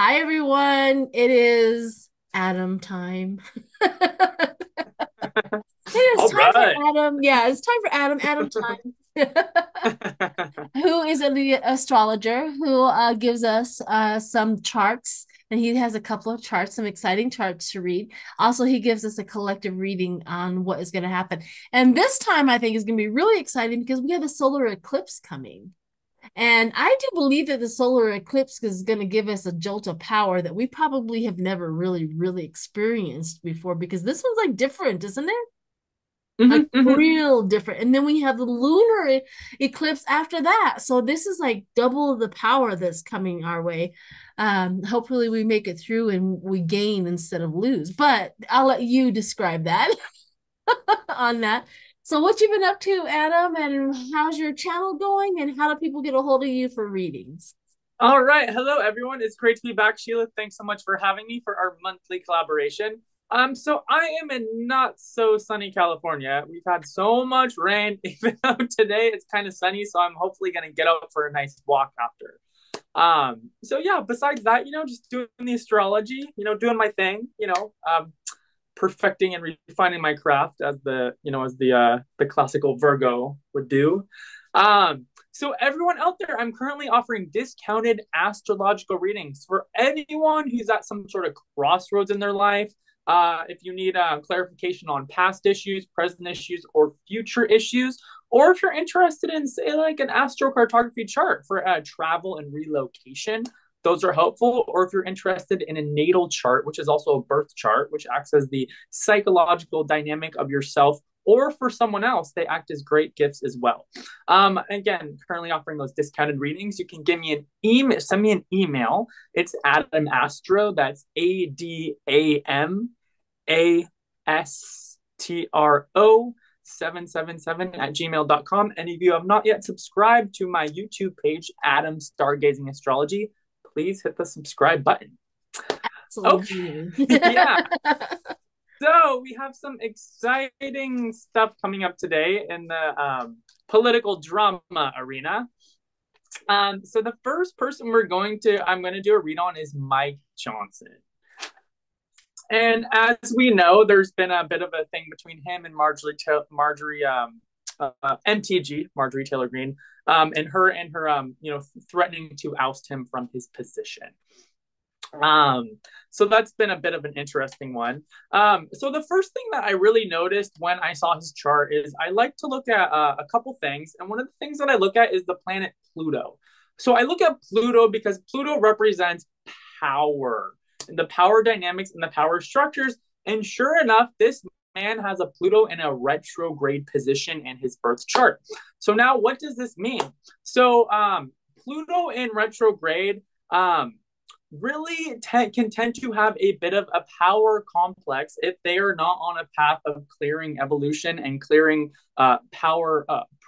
Hi, everyone. It is Adam time. It is All time for right. Adam. Yeah, it's time for Adam time. Who is the astrologer who gives us some charts. And he has a couple of charts, some exciting charts to read. Also, he gives us a collective reading on what is going to happen. And this time, I think, is going to be really exciting because we have a solar eclipse coming. And I do believe that the solar eclipse is going to give us a jolt of power that we probably have never really experienced before because this one's like different, isn't it? Like Hmm, hmm. real different. And then we have the lunar eclipse after that. So this is like double the power that's coming our way. Hopefully we make it through and we gain instead of lose. But I'll let you describe that on that. So what you been up to, Adam, and how's your channel going and how do people get a hold of you for readings? All right. Hello, everyone. It's great to be back, Sheila. Thanks so much for having me for our monthly collaboration. So I am in not so sunny California. We've had so much rain, even though today it's kind of sunny. So I'm hopefully going to get out for a nice walk after. So yeah, besides that, just doing the astrology, doing my thing, perfecting and refining my craft as the classical Virgo would do. So everyone out there, I'm currently offering discounted astrological readings for anyone who's at some sort of crossroads in their life. If you need clarification on past issues, present issues, or future issues, or if you're interested in, say, like an astrocartography chart for travel and relocation, those are helpful. Or if you're interested in a natal chart, which is also a birth chart, which acts as the psychological dynamic of yourself, or for someone else, they act as great gifts as well. Again, currently offering those discounted readings. You can give me an email, send me an email. It's Adam Astro. That's ADAMASTRO 777 at gmail.com. And if you have not yet subscribed to my YouTube page, Adam Stargazing Astrology, please hit the subscribe button. Absolutely. Okay. Yeah. So we have some exciting stuff coming up today in the political drama arena. So the first person I'm going to do a read on is Mike Johnson. And as we know, there's been a bit of a thing between him and MTG, Marjorie Taylor Greene, and her, threatening to oust him from his position. Um, so that's been a bit of an interesting one. So the first thing that I really noticed when I saw his chart is I like to look at a couple things, and one of the things that I look at is the planet Pluto. So I look at Pluto because Pluto represents power, and the power dynamics and the power structures. And sure enough, this man has a Pluto in a retrograde position in his birth chart. So now, what does this mean? So Pluto in retrograde. Really can tend to have a bit of a power complex if they are not on a path of clearing evolution and clearing power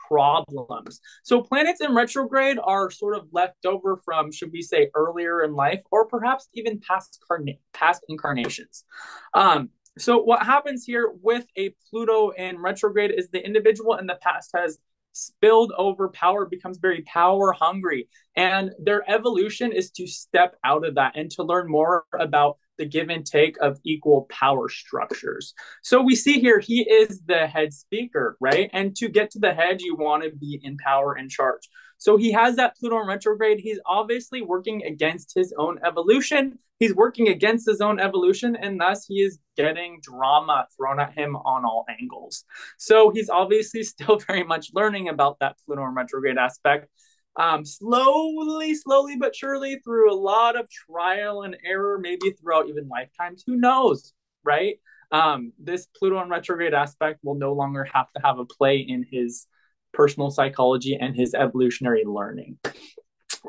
problems. So planets in retrograde are sort of left over from, should we say, earlier in life, or perhaps even past incarnations. So what happens here with a Pluto in retrograde is the individual in the past has spilled over power, becomes very power hungry, and their evolution is to step out of that and to learn more about the give and take of equal power structures. So we see here he is the head speaker, right? And to get to the head, you want to be in power and charge. So he has that Pluto in retrograde. He's obviously working against his own evolution. He's working against his own evolution, and thus he is getting drama thrown at him on all angles. So he's obviously still very much learning about that Pluto in retrograde aspect. Slowly but surely, through a lot of trial and error, maybe throughout even lifetimes, who knows, right? This Pluto in retrograde aspect will no longer have to have a play in his personal psychology and his evolutionary learning.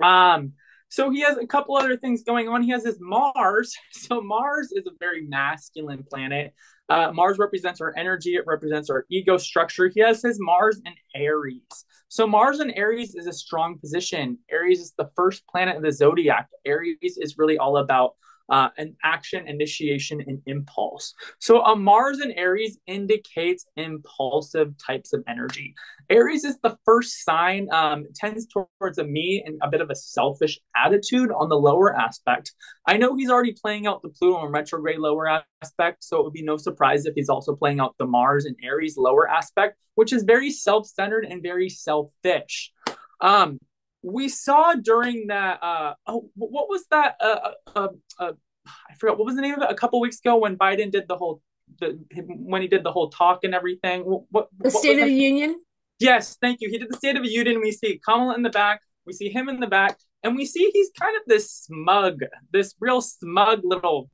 Um, so he has a couple other things going on. He has his Mars. So Mars is a very masculine planet. Mars represents our energy. It represents our ego structure. He has his Mars in Aries. So Mars in Aries is a strong position. Aries is the first planet in the zodiac. Aries is really all about and action, initiation, and impulse. So a Mars in Aries indicates impulsive types of energy. Aries is the first sign, tends towards a me and a bit of a selfish attitude on the lower aspect. I know he's already playing out the Pluto and retrograde lower aspect, so it would be no surprise if he's also playing out the Mars and Aries lower aspect, which is very self-centered and very selfish. Um, we saw during that. What was that? I forgot what was the name of it a couple weeks ago when Biden did when he did the whole talk and everything. The What was State of the the Union. Yes, thank you. He did the State of the Union. We see Kamala in the back. We see him in the back, and we see he's kind of this real smug little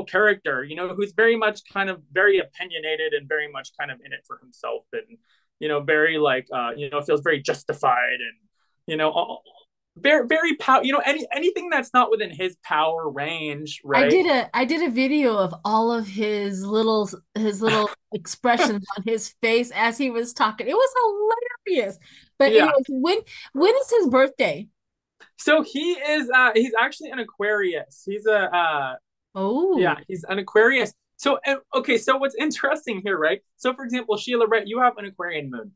character, who's very much kind of very opinionated and very much kind of in it for himself, and very like feels very justified, and very very anything that's not within his power range, right? I did a video of all of his little expressions on his face as he was talking. It was hilarious. But Yeah. anyways, when is his birthday? So he's actually an Aquarius. Oh, Yeah, he's an Aquarius. So okay, so what's interesting here, right? So for example, Sheila, right, you have an Aquarian moon.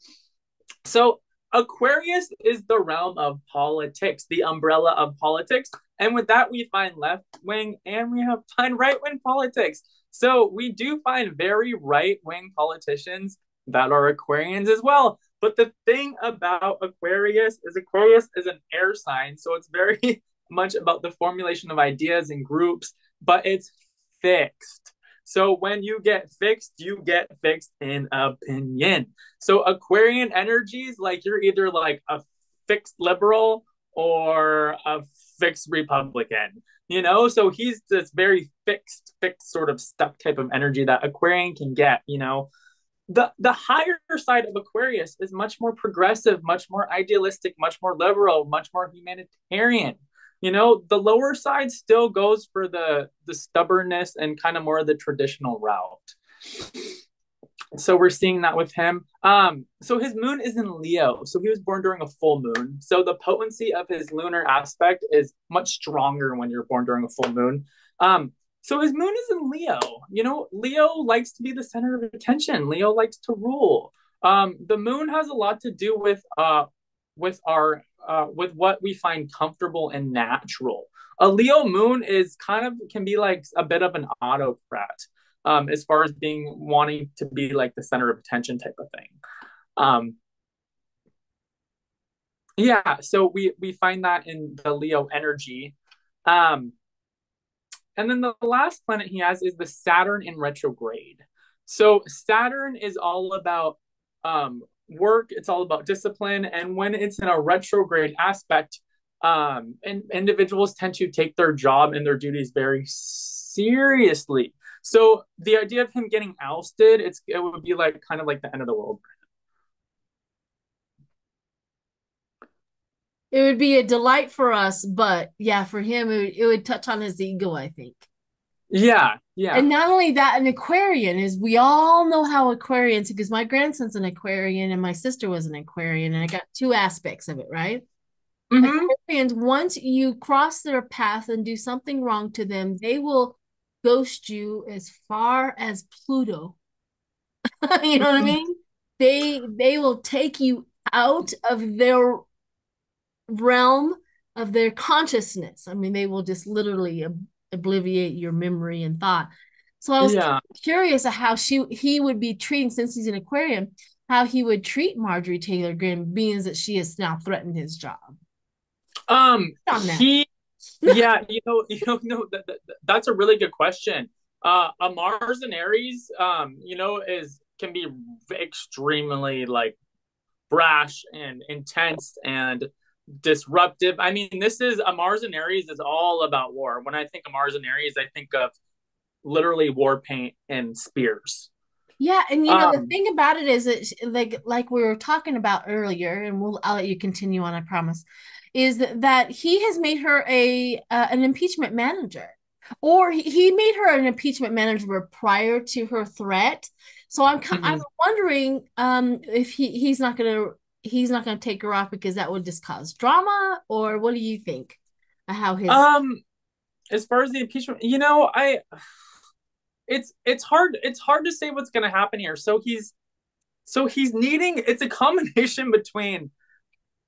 So Aquarius is the realm of politics, the umbrella of politics. And with that, we find left wing and find right wing politics. So we do find very right wing politicians that are Aquarians as well. But the thing about Aquarius is an air sign. So it's very much about the formulation of ideas and groups, but it's fixed. So when you get fixed in opinion. So Aquarian energies, like you're either like a fixed liberal or a fixed Republican, So he's this very fixed sort of stuck type of energy that Aquarian can get. The higher side of Aquarius is much more progressive, much more idealistic, much more liberal, much more humanitarian. The lower side still goes for the stubbornness and kind of more of the traditional route. So we're seeing that with him. So his moon is in Leo. So he was born during a full moon. So the potency of his lunar aspect is much stronger when you're born during a full moon. So his moon is in Leo. Leo likes to be the center of attention. Leo likes to rule. The moon has a lot to do with our with what we find comfortable and natural. A Leo moon can be like a bit of an autocrat, as far as wanting to be like the center of attention type of thing. Um, yeah, so we find that in the Leo energy. Um, and then the last planet he has is the Saturn in retrograde. So Saturn is all about work, it's all about discipline. And when it's in a retrograde aspect, and individuals tend to take their job and their duties very seriously. So the idea of him getting ousted, it would be like kind of like the end of the world. it would be a delight for us, but yeah, for him, it would touch on his ego, I think. Yeah, yeah. And not only that, an Aquarian is, we all know how Aquarians, because my grandson's an Aquarian and my sister was an Aquarian, and I got two aspects of it, right? Mm-hmm. Aquarians, once you cross their path and do something wrong to them, they will ghost you as far as Pluto. You know what I mean? They will take you out of their realm of their consciousness. I mean, they will just literally obliviate your memory and thought. So I was Yeah. curious of how he would be treating, since he's an Aquarian, how he would treat Marjorie Taylor Greene, being that she has now threatened his job. On that. He Yeah, that's a really good question. A Mars and Aries, is can be extremely like brash and intense and disruptive. I mean, this is a Mars and Aries is all about war. When I think of Mars and Aries, I think of literally war paint and spears. Yeah, and the Um, thing about it is that, like we were talking about earlier, and I'll let you continue on, I promise, is that he has made her an impeachment manager, or he made her an impeachment manager prior to her threat. So I'm mhm. wondering if he's not gonna take her off because that would just cause drama, or what do you think? How his um, as far as the impeachment, I it's hard to say what's going to happen here. So he's needing, it's a combination between,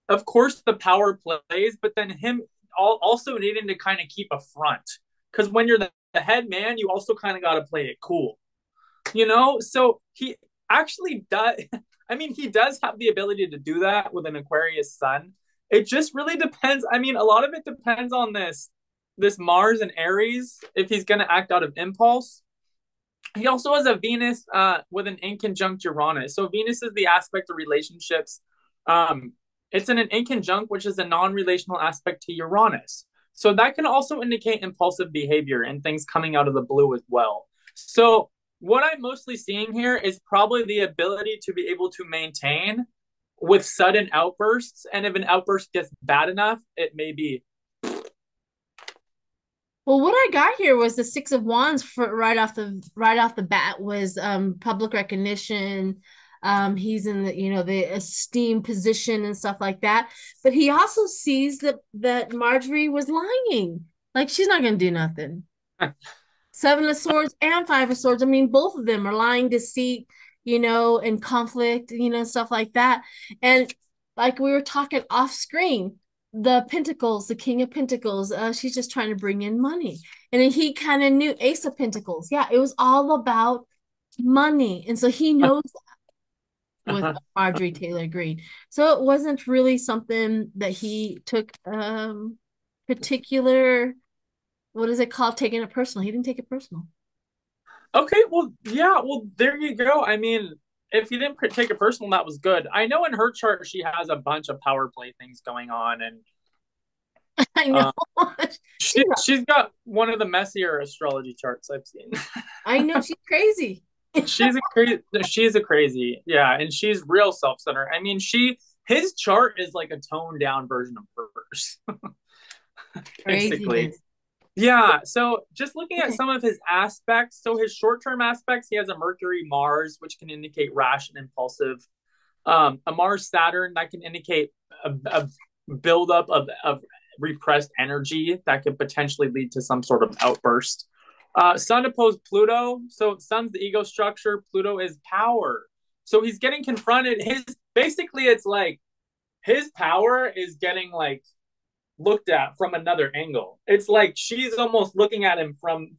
of course, the power plays, but then him also needing to kind of keep a front, because when you're the head man, you also kind of got to play it cool, so he actually does. I mean, he does have the ability to do that with an Aquarius sun. It just really depends. I mean, a lot of it depends on this Mars and Aries, if he's going to act out of impulse. He also has a Venus with an inconjunct Uranus. So Venus is the aspect of relationships. Um, it's in an inconjunct, which is a non-relational aspect to Uranus. So that can also indicate impulsive behavior and things coming out of the blue as well. So what I'm mostly seeing here is probably the ability to be able to maintain with sudden outbursts. And if an outburst gets bad enough, it may be. Well, what I got here was the Six of Wands for right off the bat was public recognition. He's in the the esteemed position and stuff like that. But he also sees that Marjorie was lying. Like she's not gonna do nothing. Seven of Swords and Five of Swords. I mean, both of them are lying, deceit, and conflict, stuff like that. And like we were talking off screen, the Pentacles, the King of Pentacles, she's just trying to bring in money. And then he kind of knew Ace of Pentacles. Yeah, it was all about money. And so he knows with Marjorie Taylor Greene. So it wasn't really something that he took particular, what is it called, taking it personal. He didn't take it personal. Okay, well, yeah, well, there you go. I mean, if you didn't take it personal, that was good. I know in her chart she has a bunch of power play things going on, and I know. uh, she's got one of the messier astrology charts I've seen. I know she's crazy. She's a crazy, yeah, and she's real self-centered. I mean, his chart is like a toned down version of hers, basically. Craziness. Yeah, so just looking at Okay. some of his aspects, so his short-term aspects, he has a Mercury Mars, which can indicate rash and impulsive. A Mars Saturn that can indicate a buildup of repressed energy that could potentially lead to some sort of outburst. Sun opposed Pluto, so Sun's the ego structure, Pluto is power. So he's getting confronted. His basically, it's like his power is getting like looked at from another angle. It's like she's almost looking at him from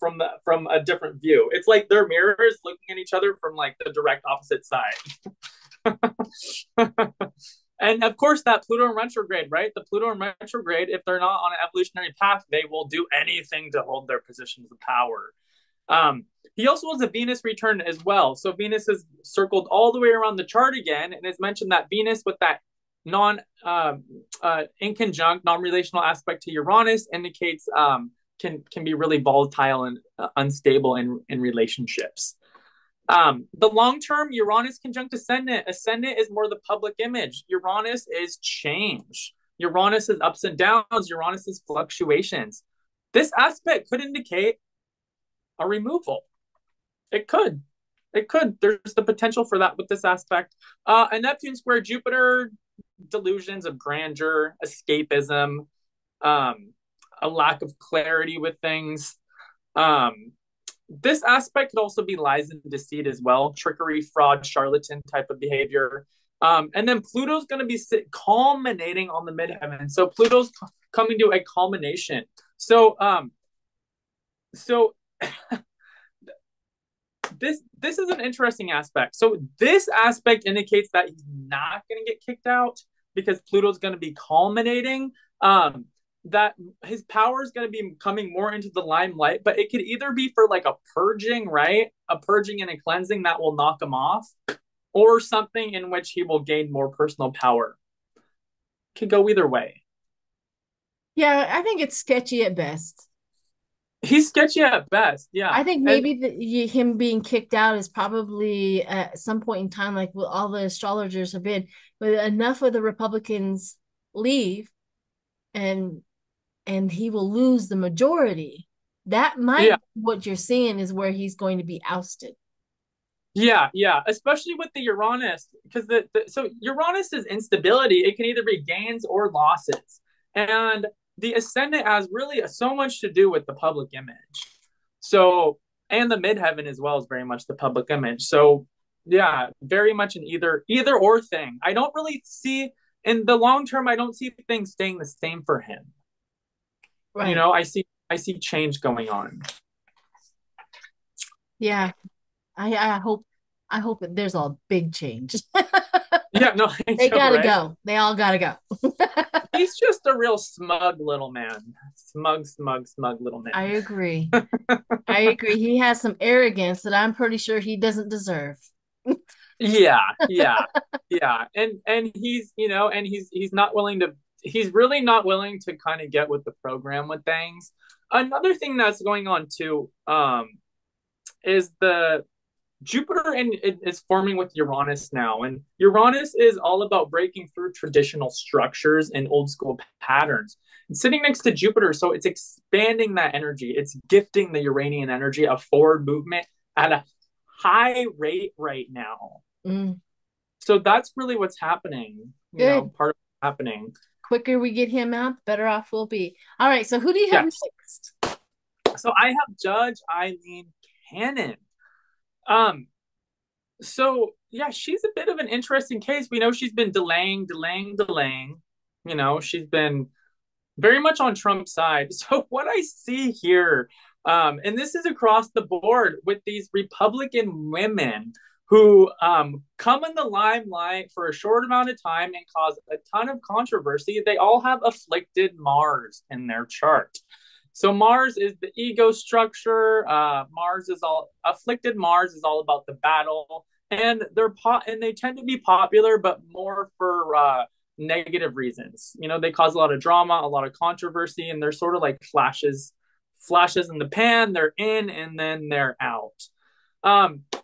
a different view. It's like they're mirrors looking at each other from like the direct opposite side. And of course, that Pluto in retrograde, right? The Pluto in retrograde, if they're not on an evolutionary path, they will do anything to hold their positions of power. He also has a Venus return as well. So Venus is circled all the way around the chart again, and it's mentioned that Venus with that non in conjunct non-relational aspect to Uranus indicates can be really volatile and unstable in relationships. The long term Uranus conjunct ascendant. Ascendant is more the public image. Uranus is change. Uranus is ups and downs. Uranus is fluctuations. This aspect could indicate a removal. It could. It could. There's the potential for that with this aspect. A Neptune square Jupiter, delusions of grandeur, escapism, a lack of clarity with things. This aspect could also be lies and deceit as well, trickery, fraud, charlatan type of behavior. And then Pluto's going to be culminating on the midheaven. So Pluto's coming to a culmination. So this is an interesting aspect. So this aspect indicates that he's not going to get kicked out because Pluto's going to be culminating. That his power is going to be coming more into the limelight, but it could either be for like a purging, right? A purging and a cleansing that will knock him off, or something in which he will gain more personal power. Could go either way. Yeah, I think it's sketchy at best. He's sketchy at best, yeah. I think And maybe him being kicked out is probably at some point in time, like all the astrologers have been, but enough of the Republicans leave and he will lose the majority. That might yeah, be what you're seeing is where he's going to be ousted. yeah, especially with the Uranus, because so Uranus is instability. It can either be gains or losses, and the ascendant has really so much to do with the public image. So, and the midheaven as well is very much the public image. So, yeah, very much an either or thing. I don't really see in the long term. I don't see things staying the same for him. You Right. know, I see change going on. Yeah. I hope that there's a big change. Yeah, no, I They know, gotta right? go. They all gotta go. He's just a real smug little man. Smug, smug, smug little I man. agree. I agree. He has some arrogance that I'm pretty sure he doesn't deserve. Yeah, yeah, yeah. And he's, and he's not willing to he's really not willing to kind of get with the program with things. Another thing that's going on too, is the Jupiter and it is forming with Uranus now, and Uranus is all about breaking through traditional structures and old school patterns. It's sitting next to Jupiter, so it's expanding that energy. It's gifting the Uranian energy of forward movement at a high rate right now. Mm, So that's really what's happening. good. Part of what's happening. Quicker we get him out, the better off we'll be. All right. So who do you have Yes. next? So I have Judge Eileen Cannon. Um, so yeah, she's a bit of an interesting case. We know she's been delaying, delaying, delaying. She's been very much on Trump's side. So what I see here, and this is across the board with these Republican women who come in the limelight for a short amount of time and cause a ton of controversy. They all have afflicted Mars in their chart. So Mars is the ego structure. Mars is all afflicted. Mars is all about the battle, and and they tend to be popular, but more for negative reasons. They cause a lot of drama, a lot of controversy, and they're sort of like flashes in the pan. They're in and then they're out.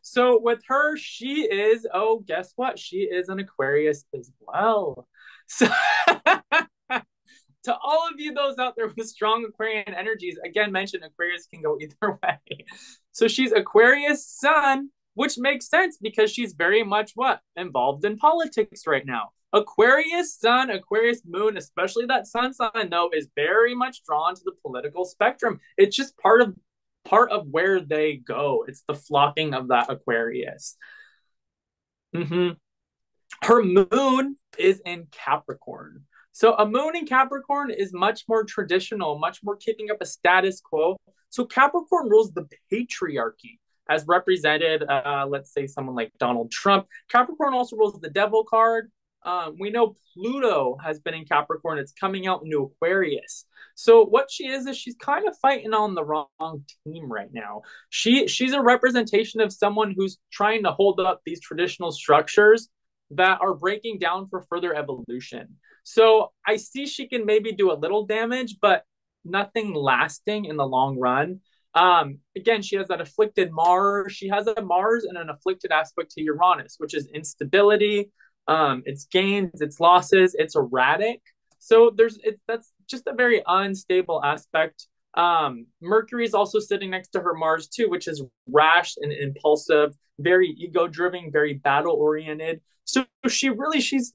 So with her, she is, oh, guess what? She is an Aquarius as well. So to all of you, those out there with strong Aquarian energies, again, mentioned Aquarius can go either way. So she's Aquarius Sun, which makes sense because she's very much what? Involved in politics right now. Aquarius Sun, Aquarius Moon, especially that Sun sign, though, is very much drawn to the political spectrum. It's just part of where they go. It's the flocking of that Aquarius. Mm-hmm. Her moon is in Capricorn. So a moon in Capricorn is much more traditional, much more keeping up a status quo. So Capricorn rules the patriarchy as represented, let's say someone like Donald Trump. Capricorn also rules the devil card. We know Pluto has been in Capricorn. It's coming out into Aquarius. So what she is she's kind of fighting on the wrong team right now. She's a representation of someone who's trying to hold up these traditional structures that are breaking down for further evolution. So I see she can maybe do a little damage, but nothing lasting in the long run. Again, she has that afflicted Mars. She has a Mars and an afflicted aspect to Uranus, which is instability, it's gains, it's losses, it's erratic. So that's just a very unstable aspect. Mercury is also sitting next to her Mars too, which is rash and impulsive, very ego driven, very battle oriented. So she's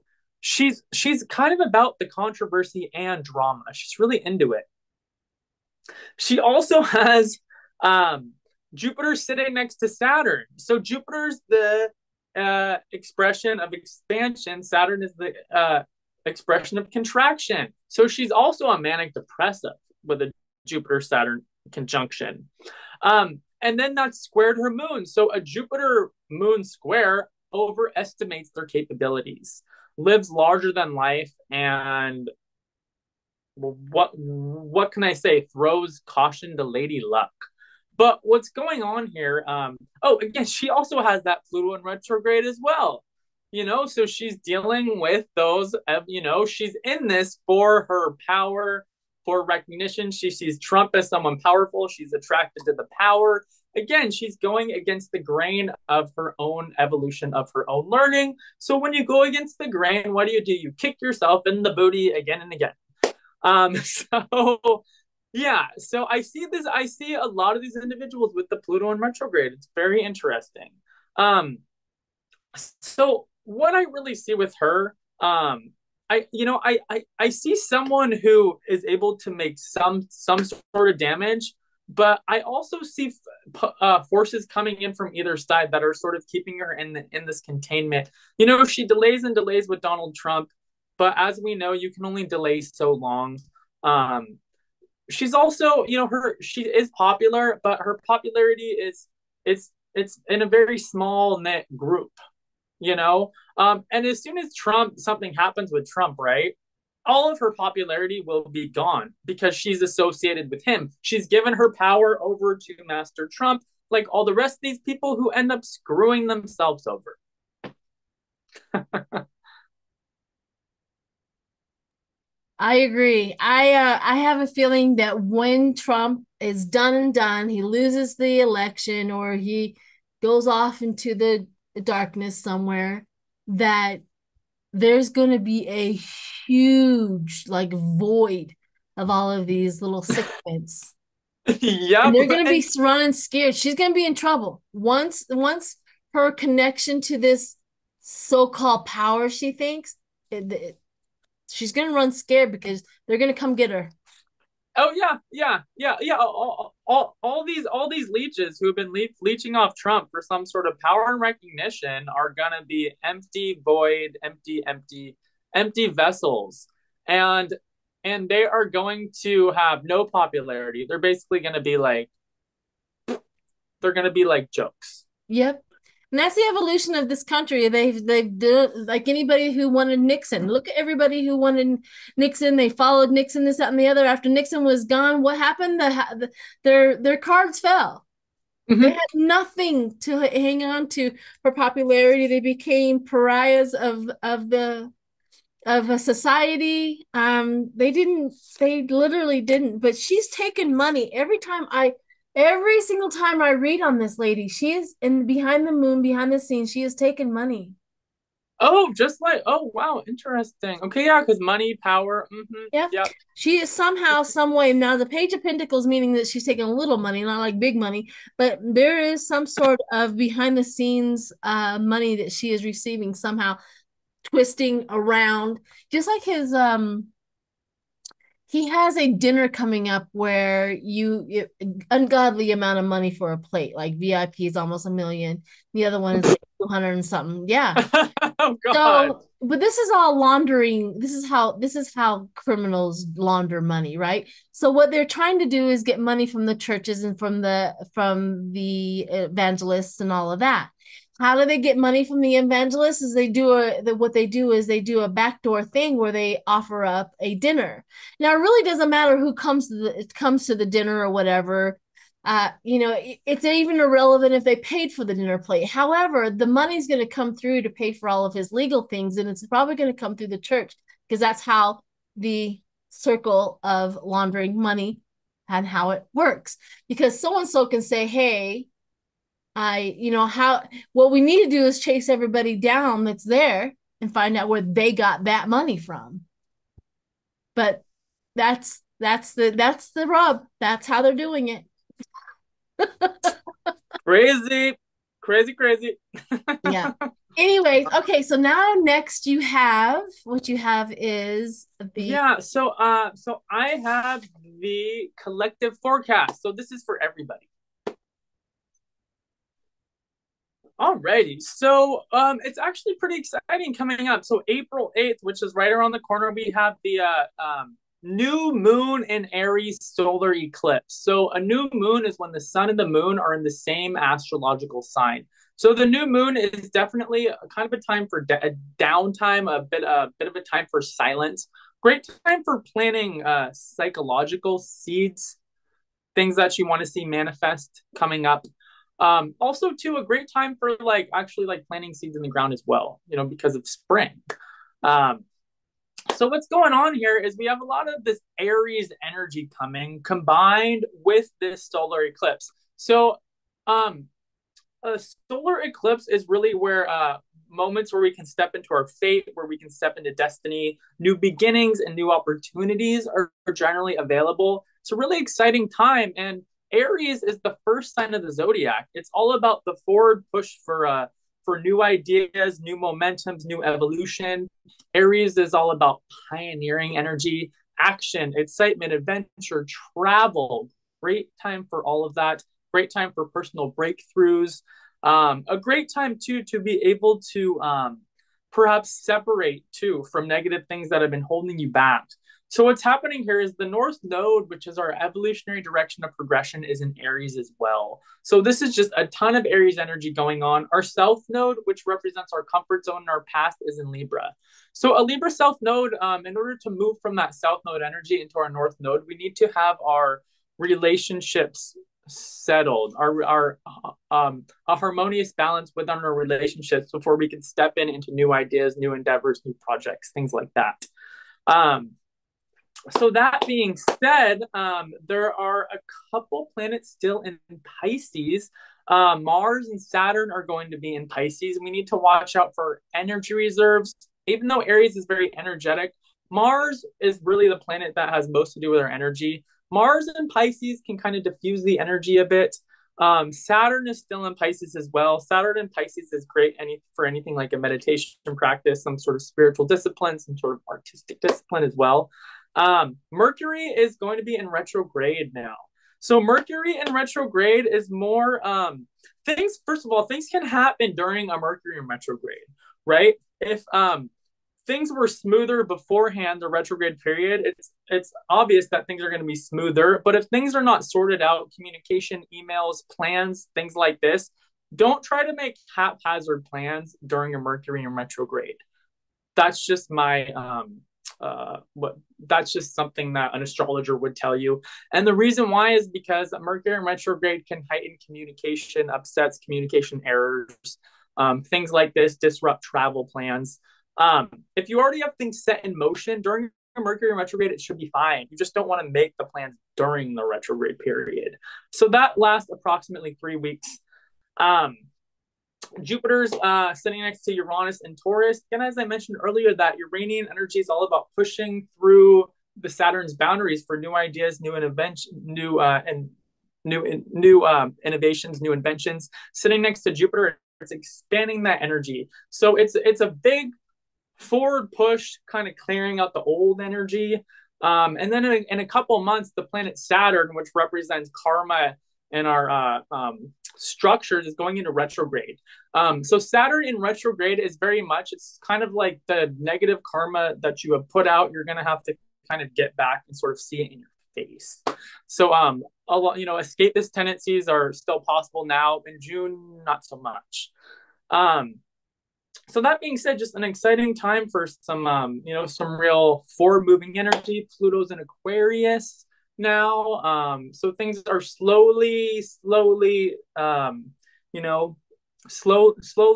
kind of about the controversy and drama. She's really into it. She also has Jupiter sitting next to Saturn. So Jupiter's the expression of expansion. Saturn is the expression of contraction. So she's also a manic depressive with a Jupiter Saturn conjunction. And then that's squared her moon. So a Jupiter moon square overestimates their capabilities, lives larger than life, and what can I say? Throws caution to Lady Luck. But what's going on here? Oh, again, she also has that Pluto in retrograde as well. So she's dealing with those. She's in this for her power, for recognition. She sees Trump as someone powerful. She's attracted to the power. Again, she's going against the grain of her own evolution, of her own learning. So when you go against the grain, what do? You kick yourself in the booty again and again. So yeah, so I see a lot of these individuals with the Pluto in retrograde. It's very interesting. Um, so what I really see with her, I see someone who is able to make some sort of damage, but I also see forces coming in from either side that are sort of keeping her in this containment. She delays and delays with Donald Trump, but as we know, you can only delay so long. Um, she's also, she is popular, but her popularity is it's in a very small knit group. And as soon as something happens with Trump, right, all of her popularity will be gone because she's associated with him. She's given her power over to Master Trump, like all the rest of these people who end up screwing themselves over. I agree. I have a feeling that when Trump is done and done, he loses the election or he goes off into the darkness somewhere, that there's going to be a huge like void of all of these little sycophants. And Yep. they're going to be And running scared. She's going to be in trouble. Once her connection to this so-called power, she thinks, she's going to run scared because they're going to come get her. oh yeah. All these leeches who have been leeching off Trump for some sort of power and recognition are gonna be empty, void, empty vessels, and they are going to have no popularity. They're gonna be like jokes. Yep. And that's the evolution of this country. They've done like anybody who wanted Nixon. Look at everybody who wanted Nixon. They followed Nixon, this, that, and the other. After Nixon was gone, what happened? Their cards fell. They Mm-hmm. had nothing to hang on to for popularity. They became pariahs of a society. They literally didn't. But she's taken money every single time I read on this lady. She is in behind the moon, behind the scenes. She has taken money. Oh wow, interesting. Okay, yeah, because money, power. Mm-hmm, Yeah. yep. She is somehow, some way. Now, the Page of Pentacles, meaning that she's taking a little money, not like big money, but there is some sort of behind the scenes money that she is receiving somehow, twisting around. Just like he has a dinner coming up where ungodly amount of money for a plate. Like VIP is almost 1 million. The other one is like 200 and something. Yeah. Oh God. So, but this is all laundering. This is how criminals launder money, right? So what they're trying to do is get money from the churches and from the evangelists and all of that. How do they get money from the evangelists? Is what they do is they do a backdoor thing where they offer up a dinner. Now, it really doesn't matter who comes to the dinner or whatever. It's even irrelevant if they paid for the dinner plate. However, the money's going to come through to pay for all of his legal things, and it's probably going to come through the church because that's how the circle of laundering money and how it works. Because so and so can say, "Hey, how what we need to do is chase everybody down that's there and find out where they got that money from." But that's the rub. That's how they're doing it. Crazy, crazy, crazy. Yeah. Anyways, okay, so now next you have is the Yeah, so I have the collective forecast. So this is for everybody. Alrighty. So it's actually pretty exciting coming up. So April 8th, which is right around the corner, we have the new moon in Aries solar eclipse. So a new moon is when the sun and the moon are in the same astrological sign. So the new moon is definitely kind of a time for a downtime, a bit of a time for silence. Great time for planting psychological seeds, things that you want to see manifest coming up. Also, too, a great time for like actually like planting seeds in the ground as well, because of spring. Um, so what's going on here is we have a lot of this Aries energy coming combined with this solar eclipse. So um, a solar eclipse is really where moments where we can step into our fate, where we can step into destiny, new beginnings and new opportunities are generally available. It's a really exciting time, and Aries is the first sign of the zodiac. It's all about the forward push for for new ideas, new momentums, new evolution. Aries is all about pioneering energy, action, excitement, adventure, travel. Great time for all of that. Great time for personal breakthroughs. A great time too to be able to perhaps separate too from negative things that have been holding you back. So what's happening here is the North Node, which is our evolutionary direction of progression, is in Aries as well. So this is just a ton of Aries energy going on. Our South Node, which represents our comfort zone and our past, is in Libra. So a Libra South Node, in order to move from that South Node energy into our North Node, we need to have our relationships settled, our a harmonious balance within our relationships before we can step into new ideas, new endeavors, new projects, things like that. So that being said, there are a couple planets still in Pisces. Mars and Saturn are going to be in Pisces. We need to watch out for energy reserves. Even though Aries is very energetic, Mars is really the planet that has most to do with our energy. Mars and Pisces can kind of diffuse the energy a bit. Saturn is still in Pisces as well. Saturn in Pisces is great for anything like a meditation practice, some sort of spiritual discipline, some sort of artistic discipline as well. Mercury is going to be in retrograde now. So Mercury in retrograde is more things. First of all, things can happen during a Mercury in retrograde, right? If things were smoother beforehand, the retrograde period, it's obvious that things are going to be smoother. But if things are not sorted out, communication, emails, plans, things like this, don't try to make haphazard plans during a Mercury in retrograde. That's just my that's just something that an astrologer would tell you. And the reason why is because Mercury in retrograde can heighten communication, upsets, communication errors, things like this, disrupt travel plans. If you already have things set in motion during Mercury in retrograde, it should be fine. You just don't want to make the plans during the retrograde period. So that lasts approximately 3 weeks. Jupiter's sitting next to Uranus and Taurus. And as I mentioned earlier, that Uranian energy is all about pushing through the Saturn's boundaries for new ideas, new inventions, new inventions. Sitting next to Jupiter, it's expanding that energy. So it's a big forward push, kind of clearing out the old energy. And then in a couple of months, the planet Saturn, which represents karma and our structures, is going into retrograde. So Saturn in retrograde is very much, it's kind of like the negative karma that you have put out, you're going to have to kind of get back and sort of see it in your face. So, escapist tendencies are still possible now. In June, not so much. So that being said, just an exciting time for some real forward moving energy. Pluto's in Aquarius now. So things are slowly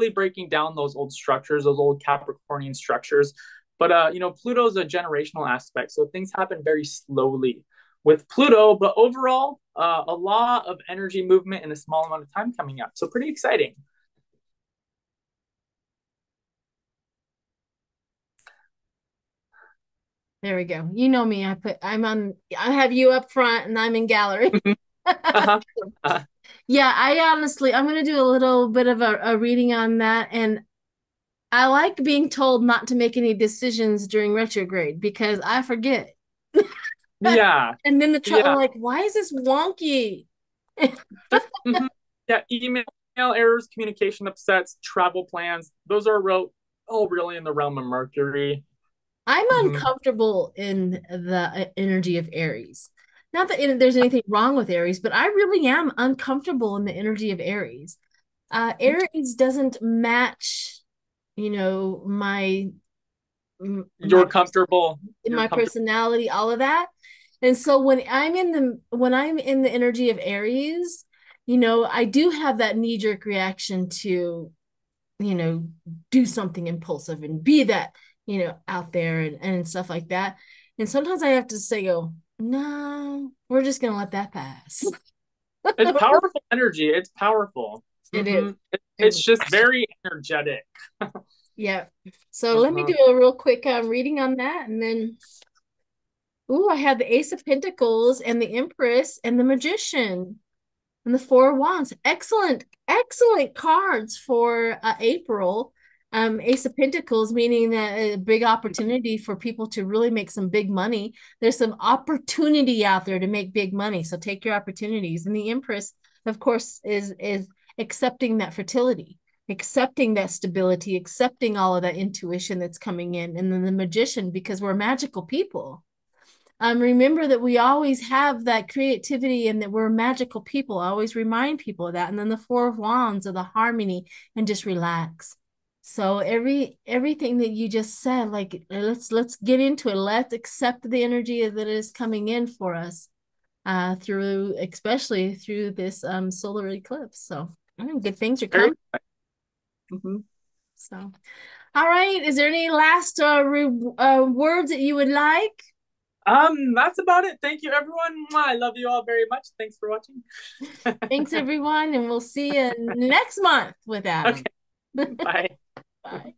breaking down those old structures, those old Capricornian structures. But Pluto's a generational aspect, so things happen very slowly with Pluto. But overall, a lot of energy movement in a small amount of time coming up. So pretty exciting. There we go. You know me. I have you up front and I'm in gallery. uh-huh. Uh-huh. Yeah, I'm going to do a little bit of a reading on that. And I like being told not to make any decisions during retrograde because I forget. Yeah. And then I'm Yeah. like, why is this wonky? Mm-hmm. Yeah. Email errors, communication upsets, travel plans. Those are really in the realm of Mercury. I'm Mm-hmm. uncomfortable in the energy of Aries. Not that there's anything wrong with Aries, but I really am uncomfortable in the energy of Aries. Aries doesn't match, my You're comfortable. You're my comfortable. personality, all of that. And so when I'm in the energy of Aries, I do have that knee-jerk reaction to, do something impulsive and be that, out there and stuff like that. And sometimes I have to say, no, we're just gonna let that pass. It's powerful energy. It's powerful. It Mm-hmm. is. It's just very energetic. Yeah. So let me Uh-huh. do a real quick reading on that, and then I had the Ace of Pentacles and the Empress and the Magician and the Four of Wands. Excellent excellent cards for April. Ace of Pentacles, meaning that a big opportunity for people to really make some big money. There's some opportunity out there to make big money. So take your opportunities. And the Empress, of course, is accepting that fertility, accepting that stability, accepting all of that intuition that's coming in. And then the Magician, because we're magical people. Remember that we always have that creativity and that we're magical people. I always remind people of that. And then the Four of Wands of the harmony and just relax. So everything that you just said, like let's get into it. Let's accept the energy that is coming in for us through especially through this solar eclipse. So good things are Very. coming. Mm-hmm. So all right. Is there any last words that you would like? That's about it. Thank you, everyone. I love you all very much. Thanks for watching. Thanks, everyone, and we'll see you next month with Okay, Adam. bye. Bye.